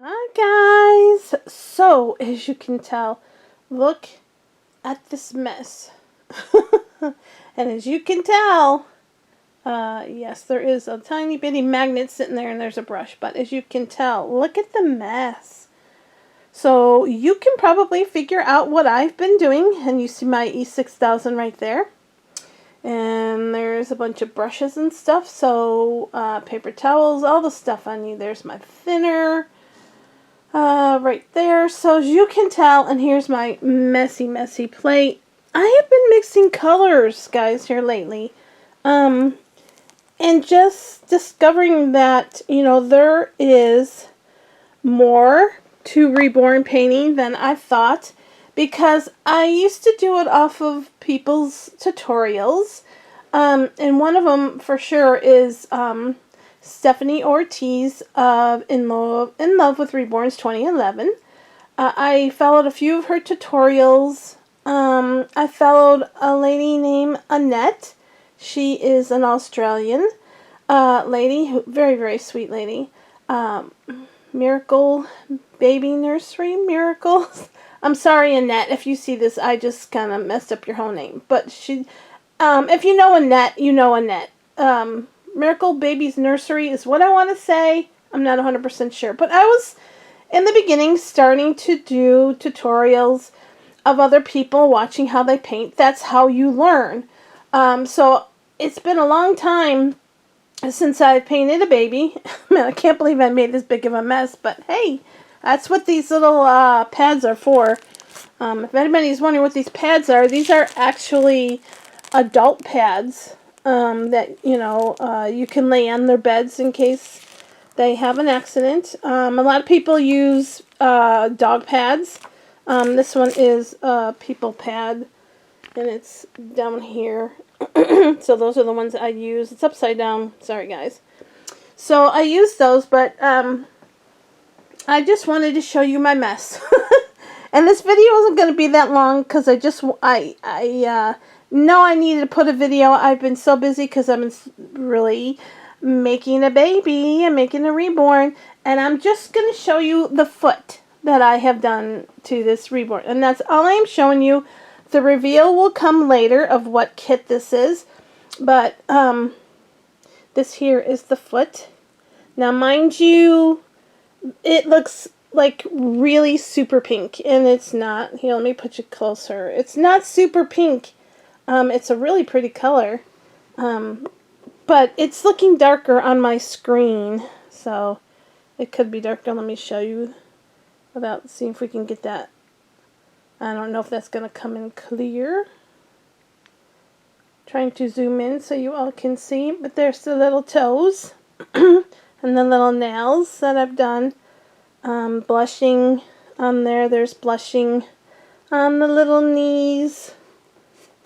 Hi guys! So, as you can tell, look at this mess. And as you can tell, yes, there is a tiny bitty magnet sitting there and there's a brush. But as you can tell, look at the mess. So, you can probably figure out what I've been doing. And you see my E6000 right there. And there's a bunch of brushes and stuff. So, paper towels, all the stuff I need. There's my thinner. Right there. So as you can tell, and here's my messy plate. I have been mixing colors, guys, here lately. And just discovering that, there is more to reborn painting than I thought. Because I used to do it off of people's tutorials. And one of them, for sure, is, Stephanie Ortiz of In Love with Reborns 2011. I followed a few of her tutorials. I followed a lady named Annette. She is an Australian lady, very, very sweet lady. Miracle Baby Nursery Miracles. I'm sorry, Annette, if you see this. I just kind of messed up your whole name. But she, if you know Annette, you know Annette. Miracle Baby's Nursery is what I want to say. I'm not 100% sure. But I was, in the beginning, starting to do tutorials of other people, watching how they paint. That's how you learn. So it's been a long time since I've painted a baby. Man, I can't believe I made this big of a mess. But hey, that's what these little pads are for. If anybody's wondering what these pads are, these are actually adult pads. That, you can lay on their beds in case they have an accident. A lot of people use dog pads. This one is a people pad, and it's down here. So those are the ones I use. It's upside down. Sorry, guys. So I use those, but I just wanted to show you my mess. And this video isn't going to be that long because no, I needed to put a video. I've been so busy because I'm really making a baby. I'm making a reborn. And I'm just going to show you the foot that I have done to this reborn. And that's all I am showing you. The reveal will come later of what kit this is. But this here is the foot. Now, mind you, it looks like really super pink. And it's not. Here, let me put you closer. It's not super pink. It's a really pretty color, but it's looking darker on my screen, so it could be darker. Let me show you without seeing if we can get that. I don't know if that's going to come in clear. Trying to zoom in so you all can see, but there's the little toes and the little nails that I've done. Blushing on there. There's blushing on the little knees.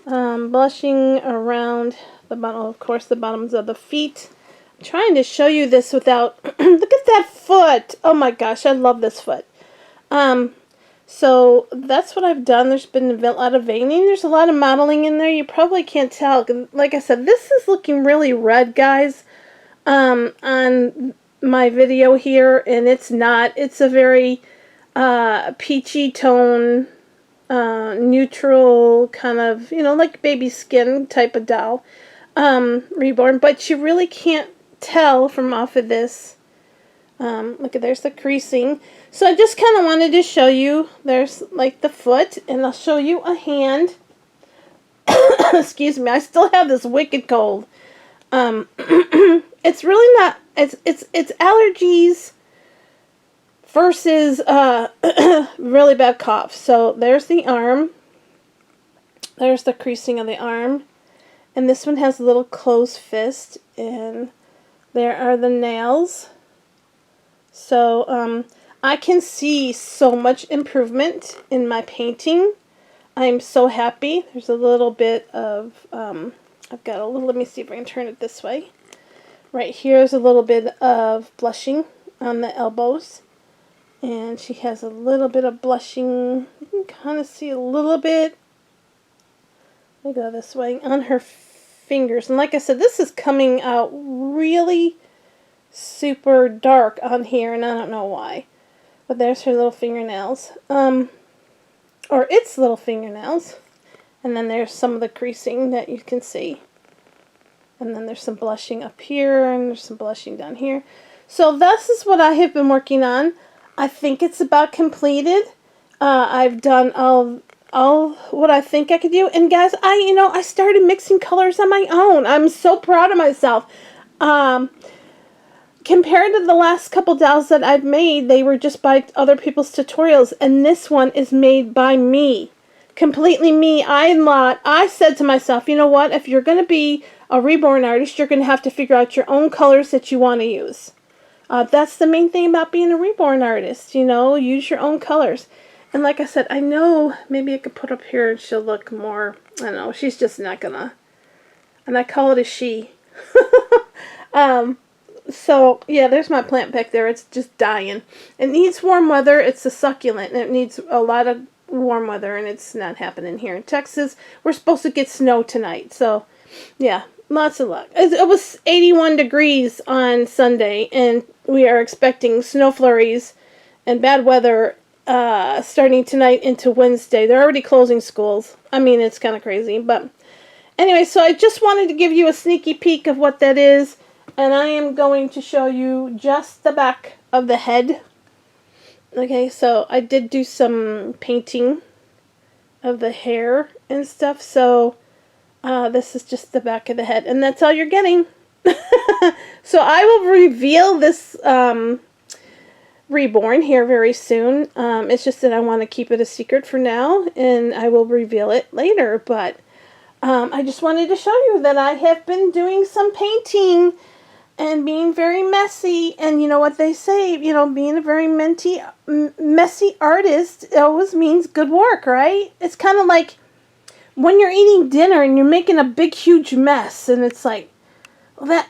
Blushing around the bottom, of course, the bottoms of the feet. I'm trying to show you this without, look at that foot. Oh my gosh, I love this foot. So that's what I've done. There's been a lot of veining. There's a lot of modeling in there. You probably can't tell. Like I said, this is looking really red, guys, on my video here, and it's not. It's a very peachy tone, neutral kind of, like baby skin type of doll, reborn, but you really can't tell from off of this. Look at, there's the creasing. So I just kind of wanted to show you, there's like the foot, and I'll show you a hand. Excuse me, I still have this wicked cold. It's really not, it's allergies versus really bad cough. So there's the arm. There's the creasing of the arm. And this one has a little closed fist. And there are the nails. So I can see so much improvement in my painting. I'm so happy. There's a little bit of, I've got a little, let me see if I can turn it this way. Right here is a little bit of blushing on the elbows. And she has a little bit of blushing. You can kind of see a little bit. Let me go this way. On her fingers. And like I said, this is coming out really super dark on here. And I don't know why. But there's her little fingernails. Or its little fingernails. And then there's some of the creasing that you can see. And then there's some blushing up here, and there's some blushing down here. So this is what I have been working on. I think it's about completed. I've done all what I think I could do. And guys, I started mixing colors on my own. I'm so proud of myself. Compared to the last couple dolls that I've made, they were just by other people's tutorials. And this one is made by me. Completely me. I said to myself, you know what? If you're going to be a reborn artist, you're going to have to figure out your own colors that you want to use. That's the main thing about being a reborn artist. Use your own colors. And like I said, I know maybe I could put up here and she'll look more, I don't know, she's just not going to. And I call it a she. So, yeah, there's my plant back there. It's just dying. It needs warm weather. It's a succulent, and it needs a lot of warm weather, and it's not happening here in Texas. We're supposed to get snow tonight, so, yeah, lots of luck. It was 81 degrees on Sunday, and we are expecting snow flurries and bad weather starting tonight into Wednesday. They're already closing schools. I mean, it's kind of crazy, but anyway, so I just wanted to give you a sneaky peek of what that is. And I am going to show you just the back of the head. Okay, so I did do some painting of the hair and stuff. So this is just the back of the head. And that's all you're getting. So I will reveal this reborn here very soon. It's just that I want to keep it a secret for now. And I will reveal it later. But I just wanted to show you that I have been doing some painting and being very messy. And you know what they say, being a very messy artist always means good work, right? It's kind of like when you're eating dinner and you're making a big, huge mess. And it's like,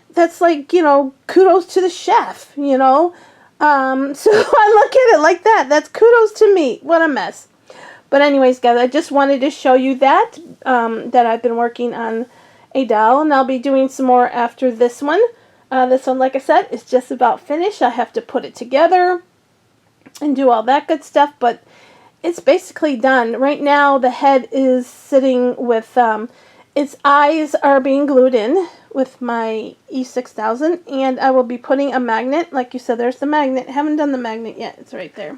that's like, kudos to the chef, So I look at it like that. That's kudos to me. What a mess. But anyways, guys, I just wanted to show you that I've been working on a doll. And I'll be doing some more after this one. This one, like I said, is just about finished. I have to put it together and do all that good stuff, but it's basically done. Right now, the head is sitting with, its eyes are being glued in with my E6000, and I will be putting a magnet. Like you said, there's the magnet. Haven't done the magnet yet. It's right there.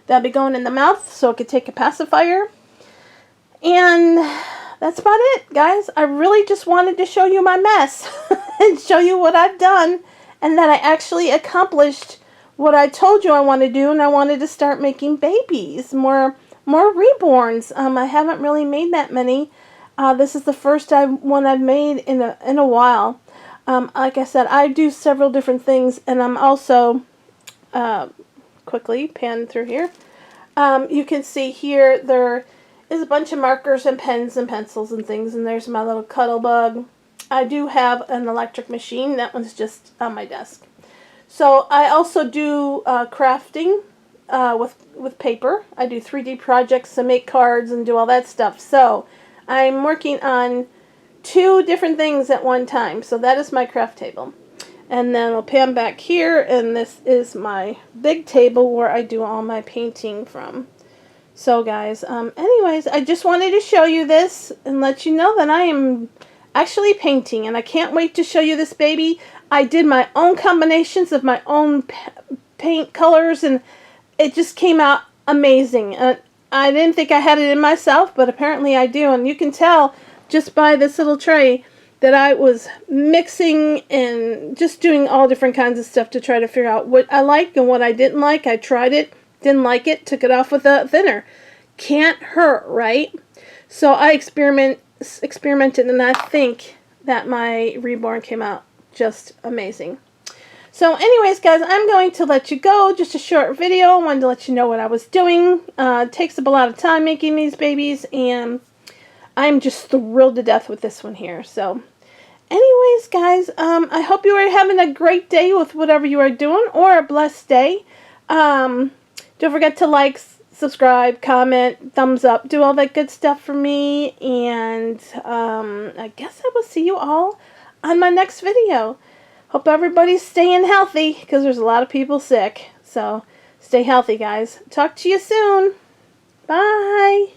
That'll be going in the mouth so it could take a pacifier. And that's about it, guys. I really just wanted to show you my mess and show you what I've done and that I actually accomplished what I told you I want to do, and I wanted to start making babies, more reborns. I haven't really made that many. This is the first one I've made in a while. Like I said, I do several different things, and I'm also quickly pan through here. You can see here there is a bunch of markers and pens and pencils and things, and there's my little cuddle bug. I do have an electric machine. That one's just on my desk. So I also do crafting with paper. I do 3D projects and make cards and do all that stuff. So I'm working on 2 different things at one time. So that is my craft table. And then I'll pan back here, and this is my big table where I do all my painting from. So guys, anyways, I just wanted to show you this and let you know that I am actually painting, and I can't wait to show you this baby. I did my own combinations of my own paint colors, and it just came out amazing. I didn't think I had it in myself, but apparently I do, and you can tell just by this little tray that I was mixing and just doing all different kinds of stuff to try to figure out what I liked and what I didn't like. I tried it, didn't like it, took it off with a thinner. Can't hurt, right? So I experimented, and I think that my reborn came out just amazing. So anyways, guys, I'm going to let you go. Just a short video. I wanted to let you know what I was doing. It takes up a lot of time making these babies, and I'm just thrilled to death with this one here. So anyways, guys, I hope you are having a great day with whatever you are doing, or a blessed day. Don't forget to like, subscribe, comment, thumbs up, do all that good stuff for me, and I guess I will see you all on my next video. Hope everybody's staying healthy, because there's a lot of people sick. So Stay healthy, guys. Talk to you soon. Bye.